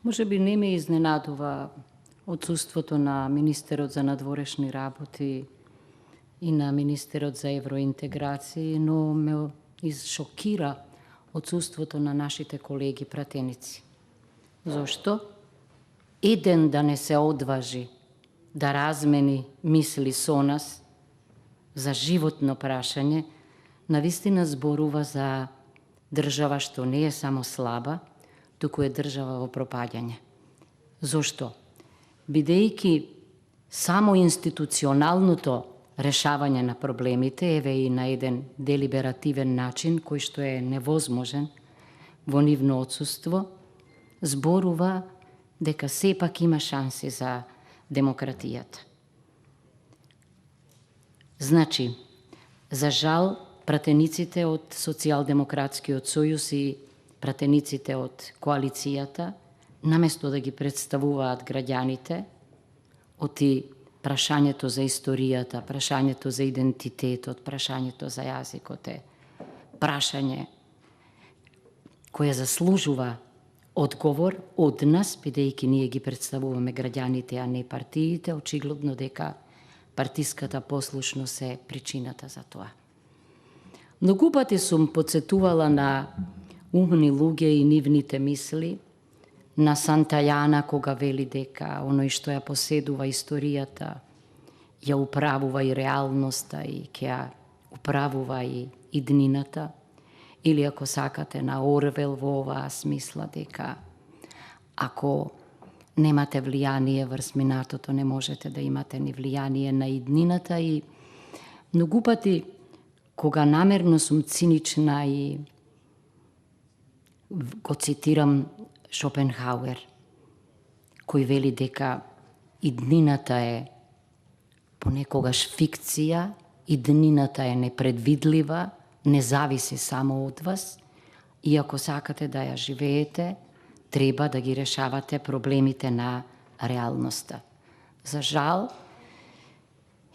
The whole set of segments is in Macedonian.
Може би не ме изненадува отсутството на министерот за надворешни работи и на министерот за евроинтеграции, но ме изшокира отсутството на нашите колеги пратеници. Зошто? Еден да не се одважи да размени мисли со нас за животно прашање, навистина зборува за држава што не е само слаба, туку е држава во пропаѓање. Зошто? Бидејќи само институционалното решавање на проблемите, еве и на еден делиберативен начин, кој што е невозможен во нивно отсуство, зборува дека сепак има шанси за демократијата. Значи, за жал, пратениците од Социјалдемократскиот сојуз и пратениците од коалицијата, наместо да ги представуваат граѓаните, оти прашањето за историјата, прашањето за идентитетот, прашањето за јазикот е прашање кое заслужува одговор од нас, бидејќи ние ги представуваме граѓаните, а не партиите, очигледно дека партиската послушност е причината за тоа. Многу пати сум подсетувала на умни луѓе и нивните мисли, на Сантајана кога вели дека оној што ја поседува историјата ја управува и реалноста и ќе ја управува и иднината, или ако сакате на Орвел во оваа смисла дека ако немате влијание врз минатото, не можете да имате ни влијание на иднината. И многу пати кога намерно сум цинична и го цитирам Шопенхауер, кој вели дека иднината е понекогаш фикција, иднината е непредвидлива, не зависи само од вас и ако сакате да ја живеете, треба да ги решавате проблемите на реалноста. За жал,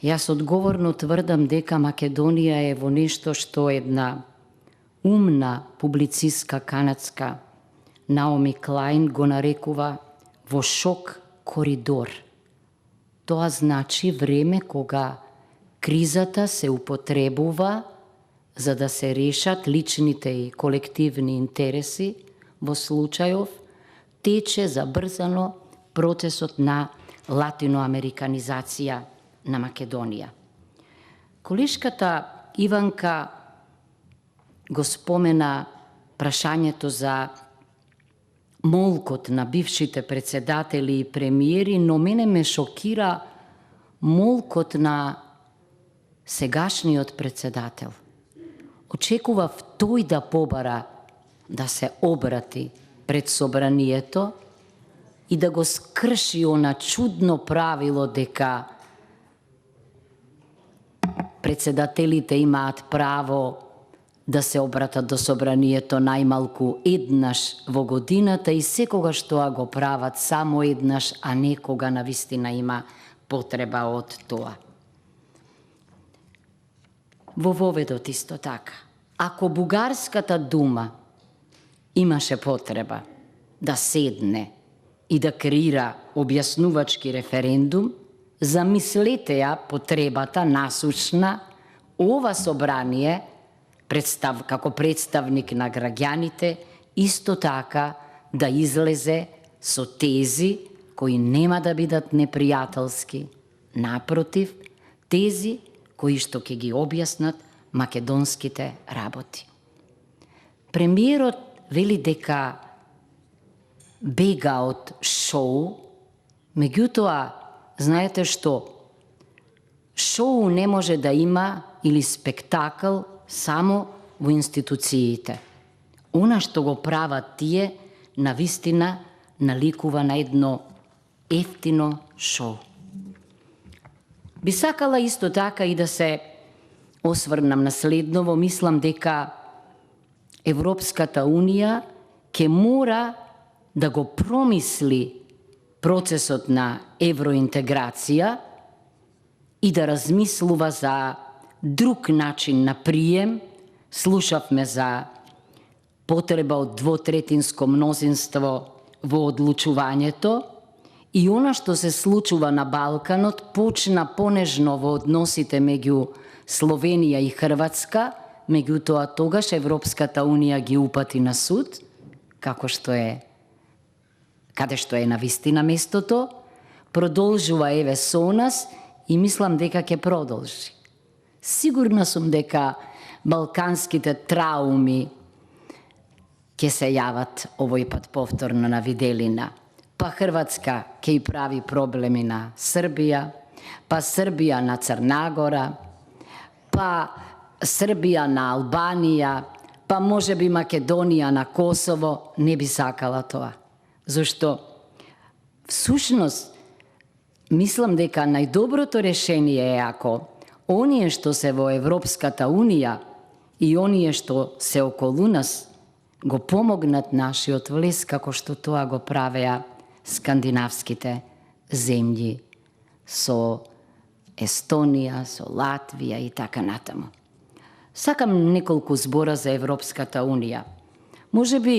јас одговорно тврдам дека Македонија е во нешто што една умна публицистка канадска Наоми Клајн го нарекува во шок коридор. Тоа значи време кога кризата се употребува за да се решат личните и колективни интереси, во случајов тече забрзано процесот на латиноамериканизација на Македонија. Колешката Иванка го спомена прашањето за молкот на бившите председатели и премиери, но мене ме шокира молкот на сегашниот председател. Очекував тој да побара да се обрати пред собранието и да го скрши она чудно правило дека председателите имаат право да се обратат до собранието најмалку еднаш во годината и секогаш тоа го прават само еднаш, а не кога навистина има потреба од тоа. Во воведот исто така. Ако Бугарската дума имаше потреба да седне и да креира објаснувачки референдум, замислете ја потребата насушна ова собрание како представник на граѓаните исто така да излезе со тези кои нема да бидат непријателски, напротив, тези кои што ќе ги објаснат македонските работи. Премиерот вели дека бега од шоу, меѓутоа, знаете што? Шоу не може да има или спектакл само во институциите. Она што го прават тие, навистина наликува на едно ефтино шоу. Би сакала исто така и да се осврнам на следново, мислам дека Европската Унија ќе мора да го промисли процесот на евроинтеграција и да размислува за друг начин на прием. Слушавме за потреба од двотретинско мнозинство во одлучувањето и она што се случува на Балканот почна понежно во односите меѓу Словенија и Хрватска, меѓутоа тогаш Европската Унија ги упати на суд, каде што е навистина местото, продолжува еве со нас и мислам дека ќе продолжи. Сигурна сум дека балканските трауми ќе се јават овој пат повторно на виделина. Па Хрватска ќе и прави проблеми на Србија, па Србија на Црна Гора, па Србија на Албанија, па може би Македонија на Косово. Не би сакала тоа. Зашто, всушност, мислам дека најдоброто решение е ако оние што се во Европската Унија и оние што се околу нас го помогнат нашиот влез како што тоа го правеа скандинавските земји со Естонија, со Латвија и така натаму. Сакам неколку збора за Европската Унија. Може би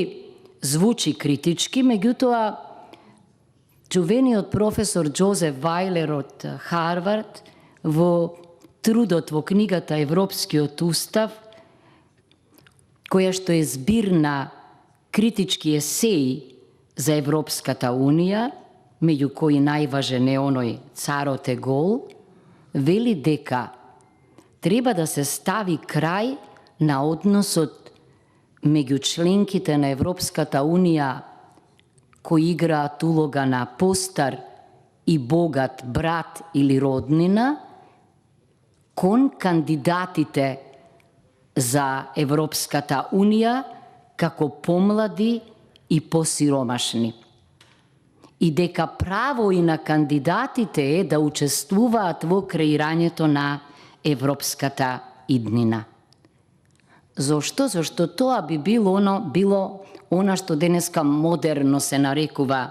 звучи критички, меѓутоа чувениот професор Џозеф Вајлер од Харвард во трудот во книгата Европскиот устав, која што е збир на критички есеи за Европската Унија, меѓу кои најважен е оној Царот е гол, вели дека треба да се стави крај на односот меѓу членките на Европската Унија кои играат улога на постар и богат брат или роднина кон кандидатите за Европската Унија како помлади и посиромашни. И дека право и на кандидатите е да учествуваат во креирањето на европската иднина. Зошто? Зашто тоа би било она што денеска модерно се нарекува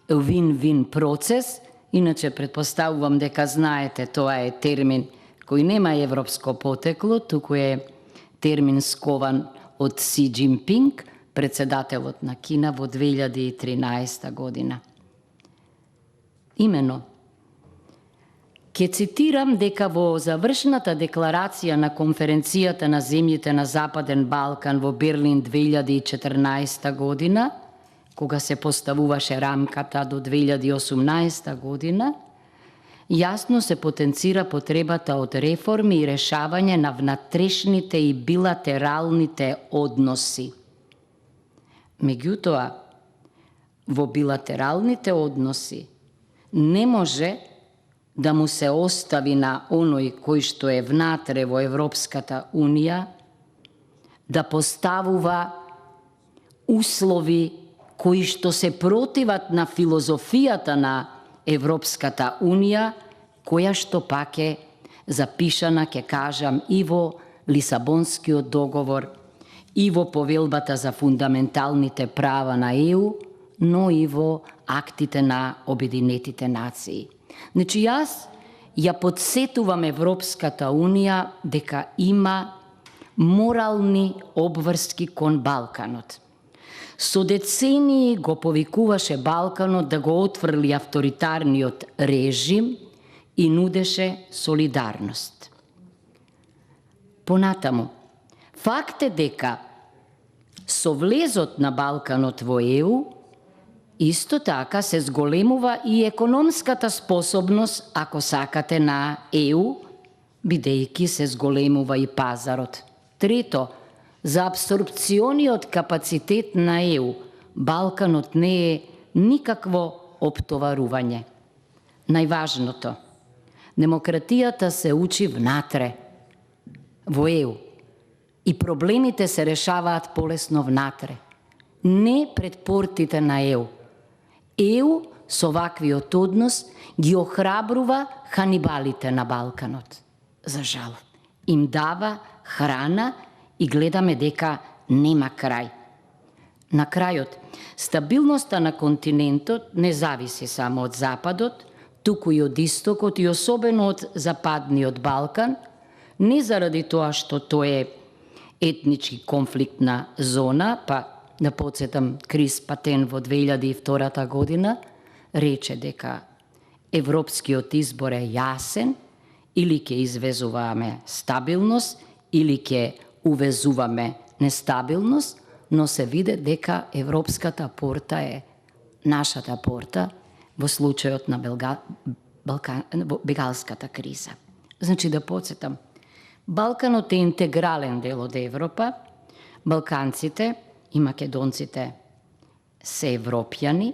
вин-вин процес. Иначе предпоставувам дека знаете, тоа е термин кој нема европско потекло, туку е термин скован од Си Џинпинг, председателот на Кина во 2013 година. Имено, ќе цитирам дека во завршената декларација на конференцијата на земјите на Западен Балкан во Берлин 2014 година, кога се поставуваше рамката до 2018 година, јасно се потенцира потребата од реформи и решавање на внатрешните и билатералните односи. Меѓутоа, во билатералните односи не може да му се остави на оној кој што е внатре во Европската Унија да поставува услови кои што се противат на филозофијата на Европската Унија, која што пак е запишана, ќе кажам, и во Лисабонскиот договор, и во повелбата за фундаменталните права на ЕУ, но и во актите на Обединетите нации. Значи, јас ја подсетувам Европската Унија дека има морални обврски кон Балканот. Со децении го повикуваше Балканот да го отфрли авторитарниот режим и нудеше солидарност. Понатаму, факт е дека со влезот на Балканот во ЕУ, исто така се зголемува и економската способност, ако сакате, на ЕУ, бидејќи се зголемува и пазарот. Трето, за абсорбциониот капацитет на ЕУ, Балканот не е никакво оптоварување. Најважното, демократијата се учи внатре, во ЕУ, и проблемите се решаваат полесно внатре, не пред портите на ЕУ. ЕУ со ваквиот однос ги охрабрува ханибалите на Балканот. За жал, им дава храна и гледаме дека нема крај. На крајот, стабилноста на континентот не зависи само од Западот, туку и од Истокот и особено од Западниот Балкан, не заради тоа што тој е етнички конфликтна зона, па да подсетам Крис Патен во 2002 година рече дека европскиот избор е јасен, или ќе извезуваме стабилност, или ќе увезуваме нестабилност, но се виде дека европската порта е нашата порта во случајот на бегалската криза. Значи да подсетам, Балканот е интегрален дел од Европа, балканците и македонците се европјани,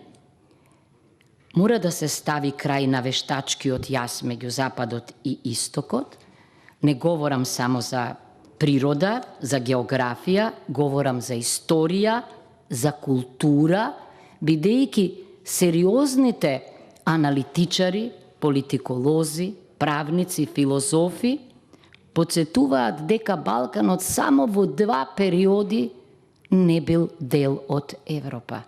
мора да се стави крај на вештачкиот јас меѓу Западот и Истокот. Не говорам само за природа, за географија, говорам за историја, за култура, бидејќи сериозните аналитичари, политиколози, правници, филозофи подсетуваат дека Балканот само во 2 периоди не бил дел од Европа.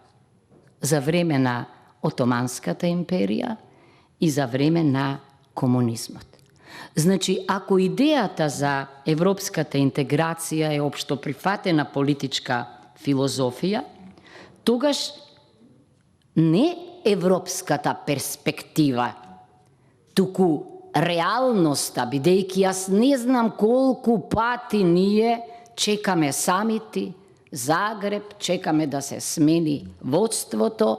За време на Отоманската империја и за време на комунизмот. Значи, ако идејата за европската интеграција е општо прифатена политичка филозофија, тогаш не европската перспектива, туку реалноста, бидејќи јас не знам колку пати ние чекаме самити, Загреб, чекаме да се смени водството,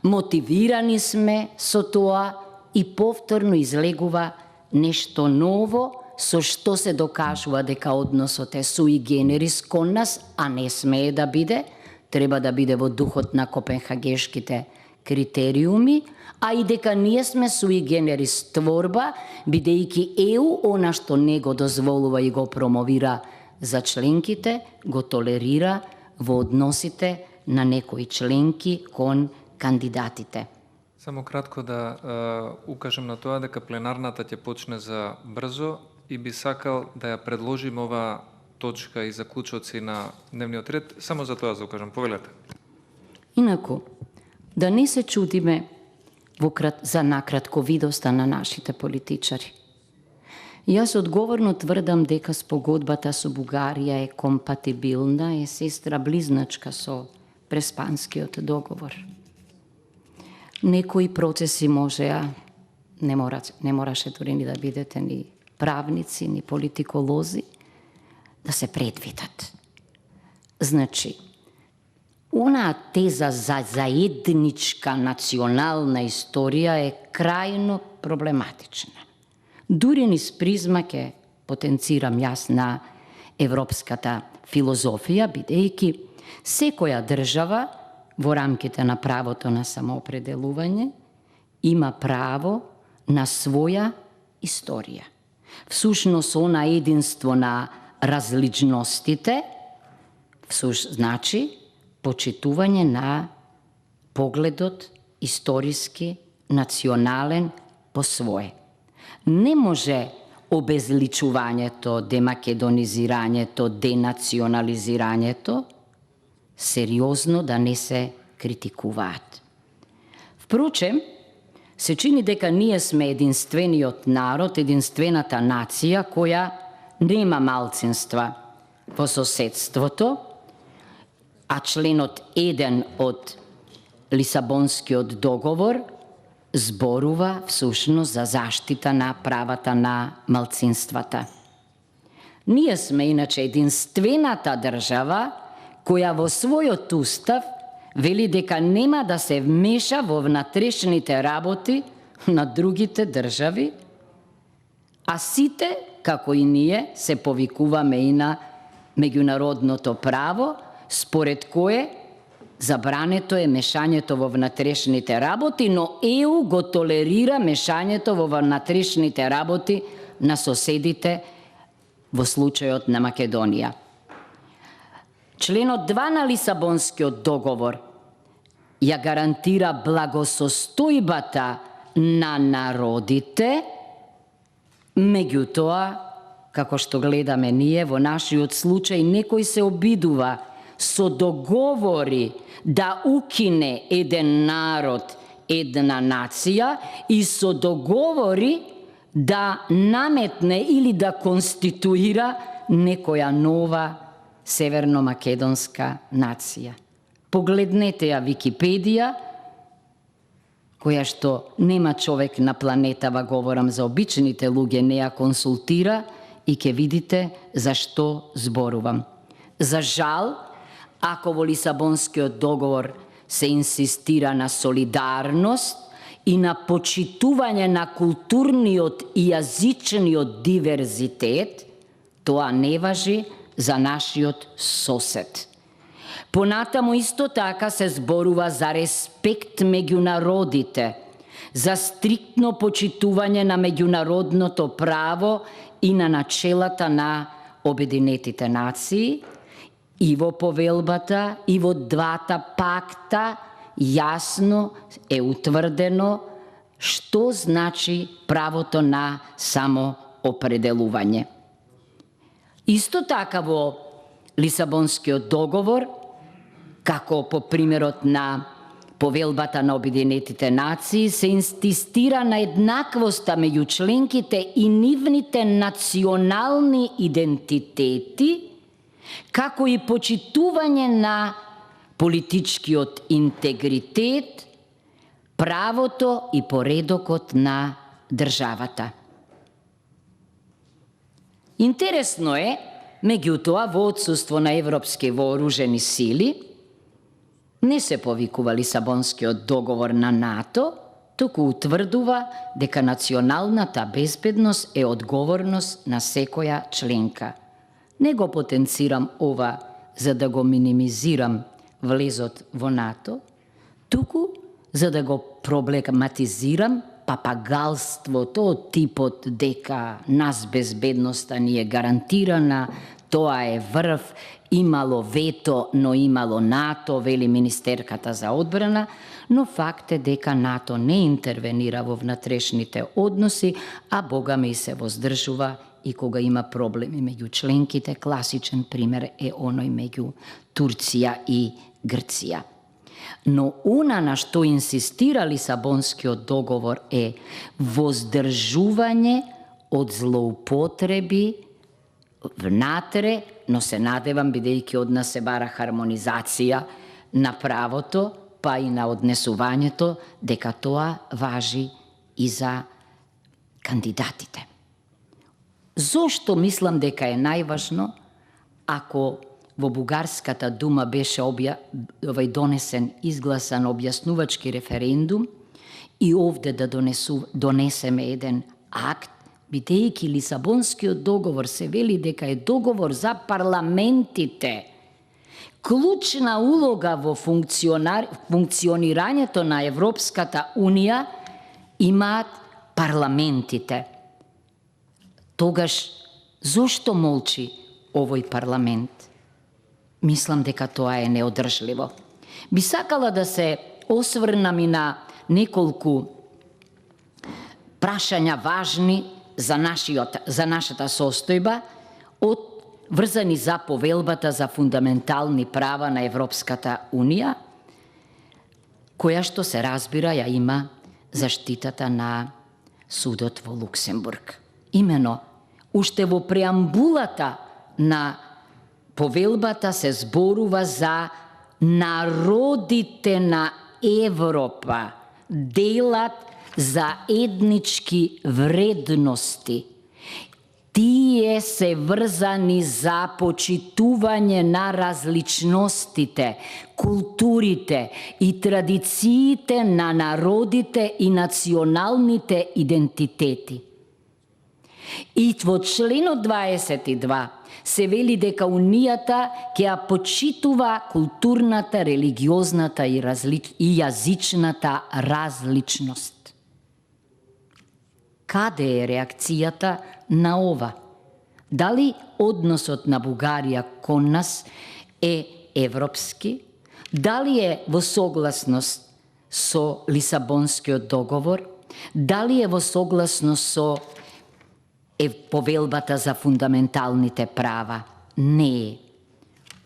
мотивирани сме со тоа и повторно излегува нешто ново, со што се докажува дека односот е суи генерис кон нас, а не смее да биде, треба да биде во духот на копенхагешките критериуми, а и дека ние сме суи генерис творба, бидејќи ЕУ, она што не го дозволува и го промовира за членките, го толерира во односите на некои членки кон кандидатите. Само кратко да укажем на тоа дека пленарната ќе почне за брзо и би сакал да ја предложим ова точка и заклучоци на дневниот ред, само за тоа да укажам. Повелете. Инаку, да не се чудиме за накратковидоста на нашите политичари. Јас одговорно тврдам дека спогодбата со Бугарија е компатибилна, е сестра близначка со Преспанскиот договор. Некои процеси можеа, не мораше дури ни да бидете ни правници, ни политиколози, да се предвидат. Значи, онаа теза за заедничка национална историја е крајно проблематична. Дури низ призма ќе потенцирам јас на европската филозофија, бидејќи секоја држава во рамките на правото на самоопределување има право на своја историја. Всушност, она единство на различностите, значи почитување на погледот историски, национален по свое. Не може обезличувањето, демакедонизирањето, денационализирањето сериозно да не се критикуваат. Впрочем, се чини дека ние сме единствениот народ, единствената нација која нема малцинства во соседството, а членот 1 од Лисабонскиот договор зборува всушност за заштита на правата на малцинствата. Ние сме иначе единствената држава која во својот устав вели дека нема да се вмеша во внатрешните работи на другите држави, а сите, како и ние, се повикуваме и на меѓународното право, според кое забрането е мешањето во внатрешните работи, но ЕУ го толерира мешањето во внатрешните работи на соседите во случајот на Македонија. Членот 2 на Лисабонскиот договор ја гарантира благосостојбата на народите, меѓутоа, како што гледаме ние, во нашиот случај некој се обидува со договори да укине еден народ, една нација и со договори да наметне или да конституира некоја нова северно-македонска нација. Погледнете ја Википедија, која што нема човек на планетава, говорам за обичните луѓе, не ја консултира и ќе видите за што зборувам. За жал, ако во Лисабонскиот договор се инсистира на солидарност и на почитување на културниот и јазичниот диверзитет, тоа не важи за нашиот сосед. Понатаму исто така се зборува за респект меѓу народите, за стриктно почитување на меѓународното право и на начелата на Обединетите нации, и во повелбата, и во двата пакта јасно е утврдено што значи правото на самоопределување. Исто така во Лисабонскиот договор, како по примерот на повелбата на Обединетите нации, се инсистира на еднаквоста меѓу членките и нивните национални идентитети, како и почитување на политичкиот интегритет, правото и поредокот на државата. Интересно е, меѓутоа, во отсуство на европски вооружени сили, не се повикува Лисабонскиот договор на НАТО, туку утврдува дека националната безбедност е одговорност на секоја членка. Не го потенцирам ова за да го минимизирам влезот во НАТО, туку за да го проблематизирам папагалството од типот дека нас безбедноста ни е гарантирана, тоа е врв, имало вето, но имало НАТО, вели министерката за одбрана, но факт е дека НАТО не интервенира во внатрешните односи, а богами се воздржува и кога има проблеми меѓу членките. Класичен пример е оној меѓу Турција и Грција. Но она на што инсистира Лисабонскиот договор е воздржување од злоупотреби внатре, но се надевам, бидејќи од нас се бара хармонизација на правото, па и на однесувањето, дека тоа важи и за кандидатите. Зошто мислам дека е најважно, ако во Бугарската дума беше донесен, изгласан објаснувачки референдум и овде да донесеме еден акт, бидејќи Лисабонскиот договор се вели дека е договор за парламентите. Клучна улога во функционирањето на Европската Унија имаат парламентите. Тогаш, зошто молчи овој парламент? Мислам дека тоа е неодржливо. Би сакала да се осврнам и на неколку прашања важни за нашата состојба, врзани за повелбата за фундаментални права на Европската Унија, која што се разбира ја има заштитата на судот во Луксембург. Имено, уште во преамбулата на повелбата се зборува за народите на Европа, делат за етнички вредности. Тие се врзани за почитување на различностите, културите и традициите на народите и националните идентитети. И во членот 22 се вели дека Унијата ќе ја почитува културната, религиозната и јазичната различност. Каде е реакцијата на ова? Дали односот на Бугарија кон нас е европски? Дали е во согласност со Лисабонскиот договор? Дали е во согласност со повелбата за фундаменталните права? Не е.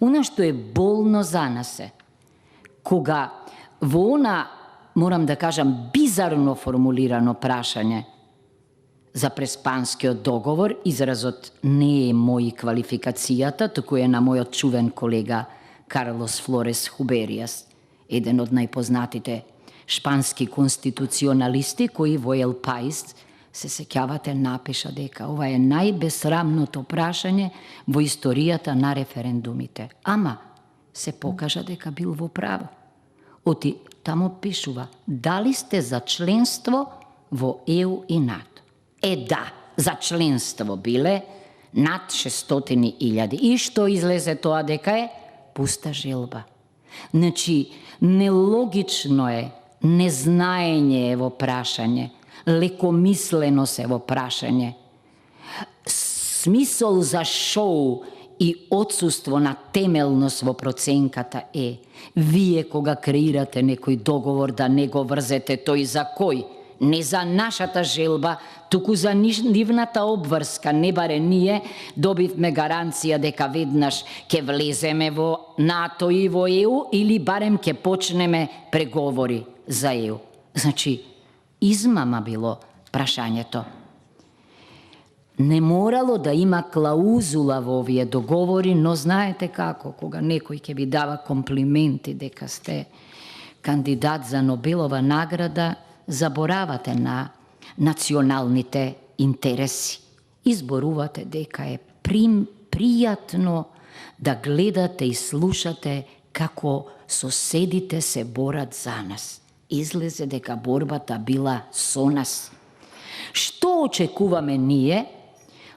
Она што е болно за нас е, кога во она, морам да кажам, бизарно формулирано прашање за Преспанскиот договор, изразот не е мој квалификацијата, туку е на мојот чувен колега Карлос Флорес Хубериас, еден од најпознатите шпански конституционалисти, кои во Ел Паис, се сеќавате, напиша дека ова е најбесрамното прашање во историјата на референдумите. Ама се покажа дека бил во право. Оти тамо пишува, дали сте за членство во ЕУ и НАТО? Да, за членство биле над 600.000. И што излезе тоа дека е? Пуста желба. Значи, нелогично е, незнаење е во прашање, лекомислено се во прашање. Смисол за шоу и отсуство на темелност во проценката е, вие кога креирате некој договор да не го врзете тој за кој? Не за нашата желба, туку за нивната обврска. Не баре ние добивме гаранција дека веднаш ќе влеземе во НАТО и во ЕУ или барем ќе почнеме преговори за ЕУ. Значи, измама било прашањето. Не морало да има клаузула во овие договори, но знаете како, кога некој ќе ви дава комплименти дека сте кандидат за Нобелова награда, заборавате на националните интереси. Изборувате дека е пријатно да гледате и слушате како соседите се борат за нас. Излезе дека борбата била со нас. Што очекуваме ние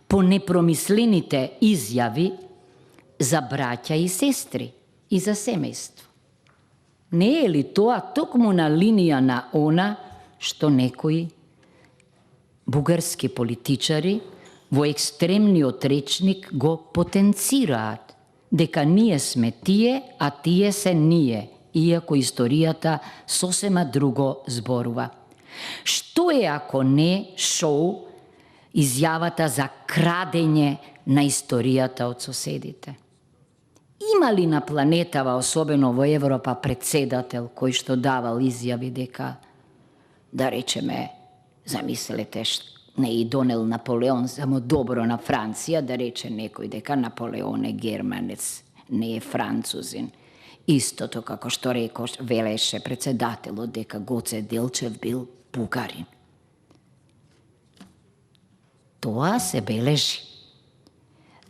по непромислените изјави за браќа и сестри и за семејство? Не е ли тоа токму на линија на она што некои бугарски политичари во екстремниот речник го потенцираат, дека ние сме тие, а тие се ние, иако историјата сосема друго зборува. Што е ако не шоу изјавата за крадење на историјата од соседите? Има ли на планетава, особено во Европа, председател кој што давал изјави дека, да речеме, замислете, не и донел Наполеон само добро на Франција, да рече некој дека Наполеон е германец, не е французин. Истото како што рекош, велеше председателот дека Гоце Делчев бил бугарин. Тоа се бележи.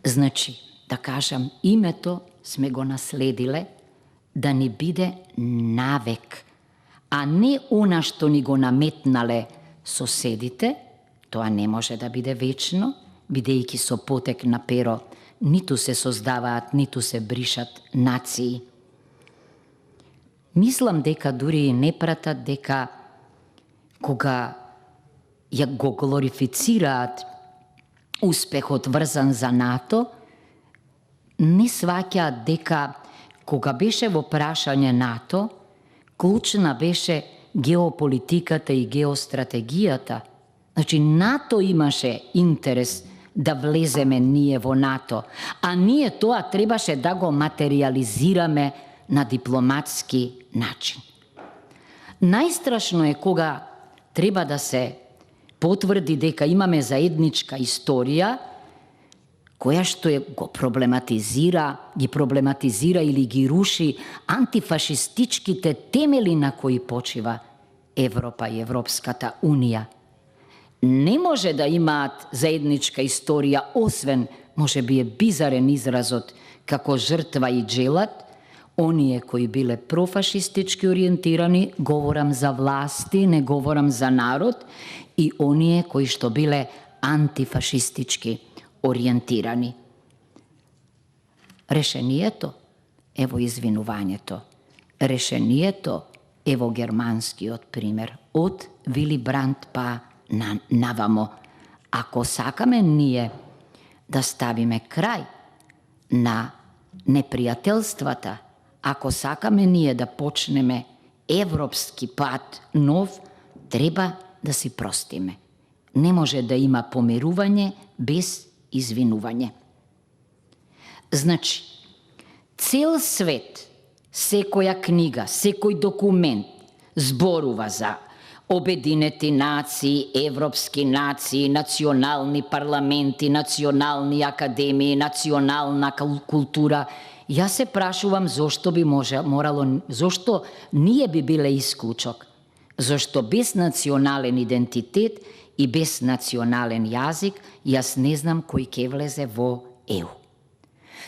Значи, да кажам, името сме го наследиле да ни биде навек, а не она што ни го наметнале соседите. Тоа не може да биде вечно, бидејќи со потек на перо ниту се создаваат, ниту се бришат нации. Мислам дека дури и не пратат дека кога ја го глорифицираат успехот врзан за НАТО, не сваќаат дека кога беше во прашање НАТО, клучна беше геополитиката и геостратегијата. Значи, НАТО имаше интерес да влеземе ние во НАТО, а ние тоа требаше да го материализираме на дипломатски начин. Најстрашно е кога треба да се потврди дека имаме заедничка историја, која што го проблематизира или ги руши антифашистичките темели на кои почива Европа и Европската Унија. Не може да имаат заедничка историја, освен, може би е бизарен изразот, како жртва и джелат, оние кои биле профашистички ориентирани, говорам за власти, не говорам за народ, и оние кои што биле антифашистички ориентирани. Решението е во извинувањето. Решението е во германскиот пример, од Вили Бранд па навамо. Ако сакаме ние да ставиме крај на непријателствата, ако сакаме ние да почнеме европски пат нов, треба да си простиме. Не може да има помирување без извинување. Значи, цел свет, секоја книга, секој документ зборува за Обединети нации, европски нации, национални парламенти, национални академии, национална култура. Јас се прашувам зошто би морало, зошто ние би биле исклучок? Зошто без национален идентитет и без национален јазик, јас не знам кој ќе влезе во ЕУ.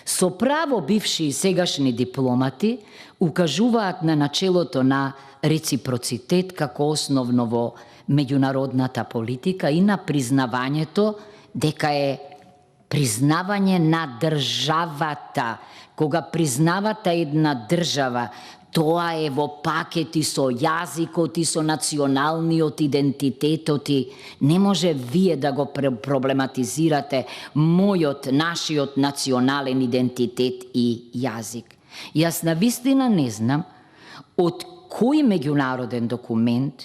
Со право бивши и сегашни дипломати укажуваат на начелото на реципроцитет како основно во меѓународната политика и на признавањето дека е признавање на државата. Кога признавате една држава, тоа е во пакет и со јазикот и со националниот идентитетот и не може вие да го проблематизирате мојот, нашиот национален идентитет и јазик. Јас навистина не знам од кој меѓународен документ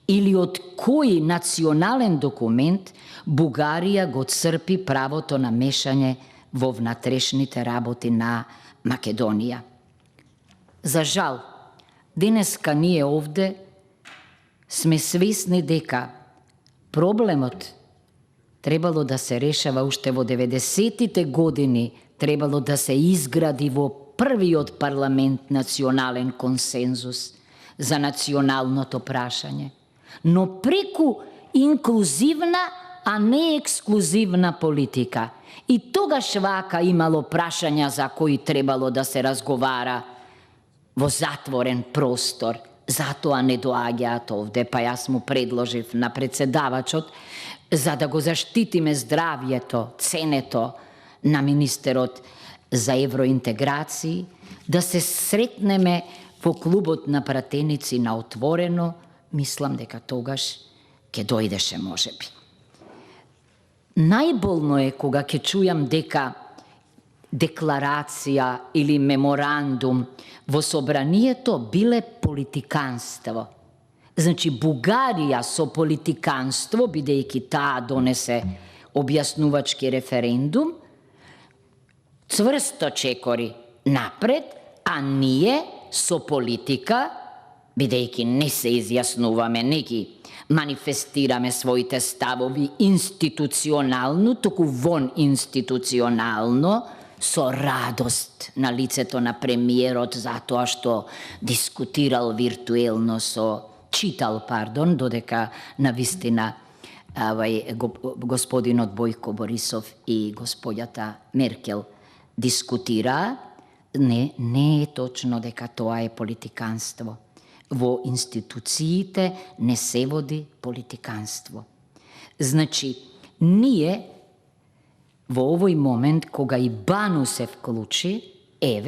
или од кој национален документ Бугарија го црпи правото на мешање во внатрешните работи на Македонија. За жал, денеска ние овде сме свесни дека проблемот требало да се решава уште во 90-тите години, требало да се изгради во првиот парламент национален консензус за националното прашање, но преку инклузивна, а не ексклузивна политика. И тогаш вака имало прашања за кои требало да се разговара во затворен простор. Затоа не доаѓаат овде, па јас му предложив на председавачот за да го заштитиме здравјето, ценето на министерот за евроинтеграции, да се сретнеме во клубот на пратеници на отворено, мислам дека тогаш ќе дојдеше можеби. Најболно е кога ќе чујам дека декларација или меморандум во собранието биле политиканство. Значи, Бугарија со политиканство, бидејќи таа донесе објаснувачки референдум, цврсто чекори напред, а ние со политика, бидејќи не се изјаснуваме, не ги манифестираме своите ставови институционално, туку вон институционално, со радост на лицето на премиерот затоа што дискутирал виртуелно читал, додека навистина господинот Бојко Борисов и господјата Меркел дискутираа. Не е точно дека тоа е политиканство. Во институциите не се води политиканство. Значи, ние во овој момент, кога и Бану се вклучи,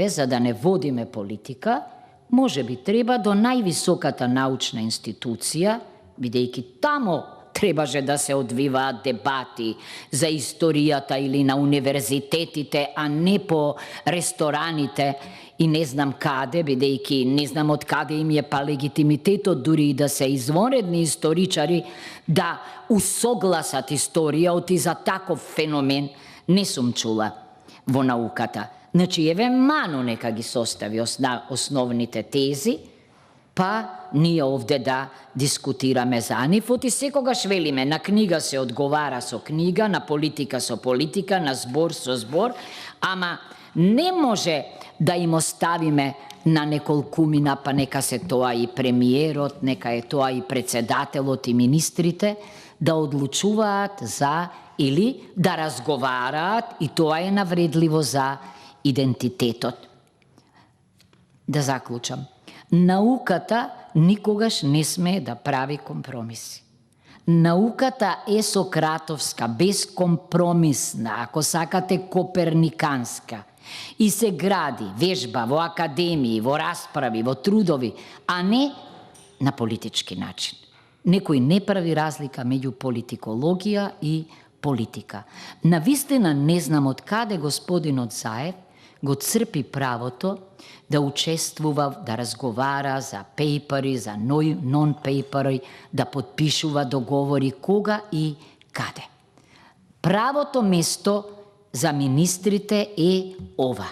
за да не водиме политика, може би треба до највисоката научна институција, бидејќи тамо требаше да се одвиваат дебати за историјата или на универзитетите, а не по рестораните и не знам каде, бидејќи не знам од каде им е па легитимитетот дури и да се извонредни историчари да усогласат историјата и за таков феномен не сум чула во науката. Значи, Ману нека ги состави основните тези, па ние овде да дискутираме за нив, и секогаш велиме, на книга се одговара со книга, на политика со политика, на збор со збор, ама не може да им оставиме на неколкумина, па нека се тоа и премиерот, нека е тоа и председателот и министрите, да одлучуваат за или да разговараат, и тоа е навредливо за идентитетот. Да заклучам. Науката никогаш не смее да прави компромиси. Науката е сократовска, безкомпромисна, ако сакате коперниканска. И се гради, вежба во академии, во расправи, во трудови, а не на политички начин. Некој не прави разлика меѓу политикологија и политика. Навистина не знам од каде господинот Заев го црпи правото да учествува, да разговара за пейпери, за нон-пейпери, да подпишува договори кога и каде. Правото место за министрите е ова,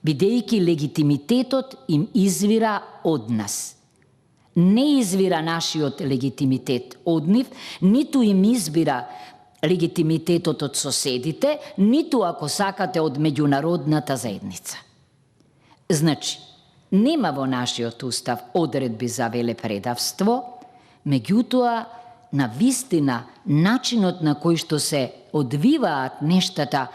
бидејќи легитимитетот им извира од нас. Не извира нашиот легитимитет од нив, ниту им избира легитимитетот од соседите, ниту, ако сакате, од меѓународната заедница. Значи, нема во нашиот устав одредби за велепредавство, меѓутоа, на вистина, начинот на кој што се одвиваат нештата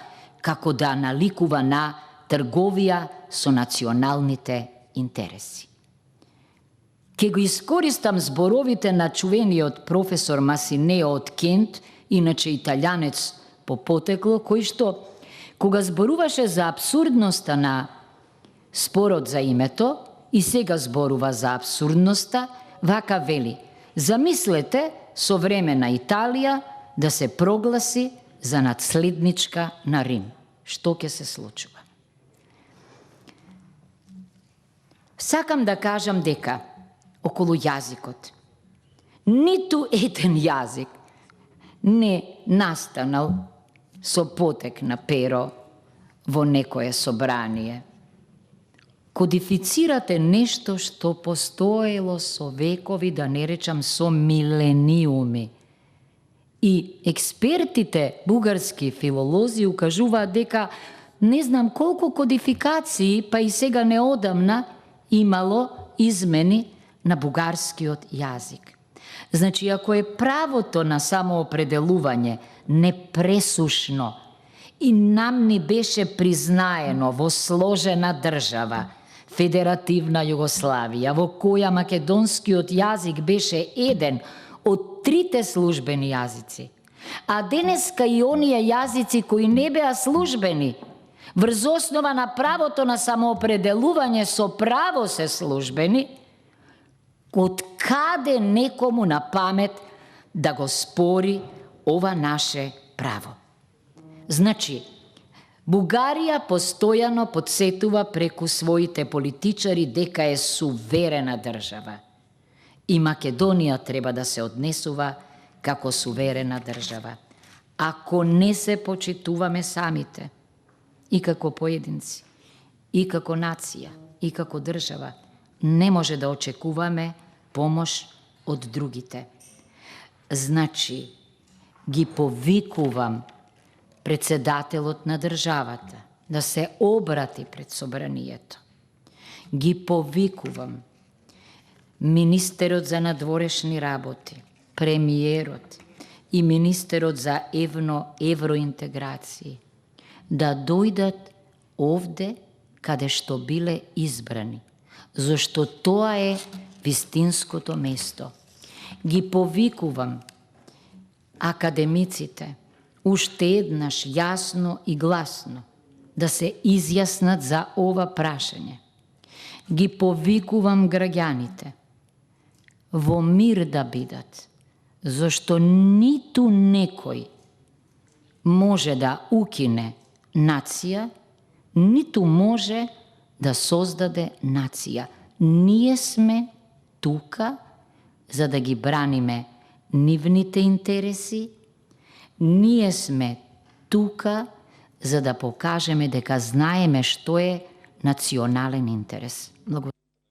како да наликува на трговија со националните интереси. Ке го искористам зборовите на чувениот професор Масинео од Кент, иначе италијанец по потекло, кој што, кога зборуваше за абсурдноста на спорот за името и сега зборува за абсурдноста, вака вели: замислете современа Италија да се прогласи за надследничка на Рим. Што ќе се случува? Сакам да кажам дека околу јазикот ниту еден јазик не настанал со потек на перо во некое собрание. Кодифицирате нешто што постоело со векови, да не речам со милениуми. И експертите, бугарски филолози, укажуваат дека не знам колку кодификации, па и сега неодамна, имало измени на бугарскиот јазик. Значи, ако е правото на самоопределување непресушно и нам ни беше признаено во сложена држава, Федеративна Југославија, во која македонскиот јазик беше еден од трите службени јазици, а денеска и оние јазици кои не беа службени, врз основа на правото на самоопределување со право се службени, од каде некому на памет да го спори ова наше право? Значи, Бугарија постојано подсетува преку своите политичари дека е суверена држава. И Македонија треба да се однесува како суверена држава. Ако не се почитуваме самите, и како поединци, и како нација, и како држава, не може да очекуваме помош од другите. Значи, ги повикувам председателот на државата да се обрати пред собранието. Ги повикувам министерот за надворешни работи, премиерот и министерот за евроинтеграција да дојдат овде каде што биле избрани, зашто тоа е вистинското место. Ги повикувам академиците уште еднаш јасно и гласно да се изјаснат за ова прашање. Ги повикувам граѓаните во мир да бидат, зашто ниту некој може да укине нација, ниту може да создаде нација. Ние сме тука за да ги браниме нивните интереси, ние сме тука за да покажеме дека знаеме што е национален интерес. Благодарам.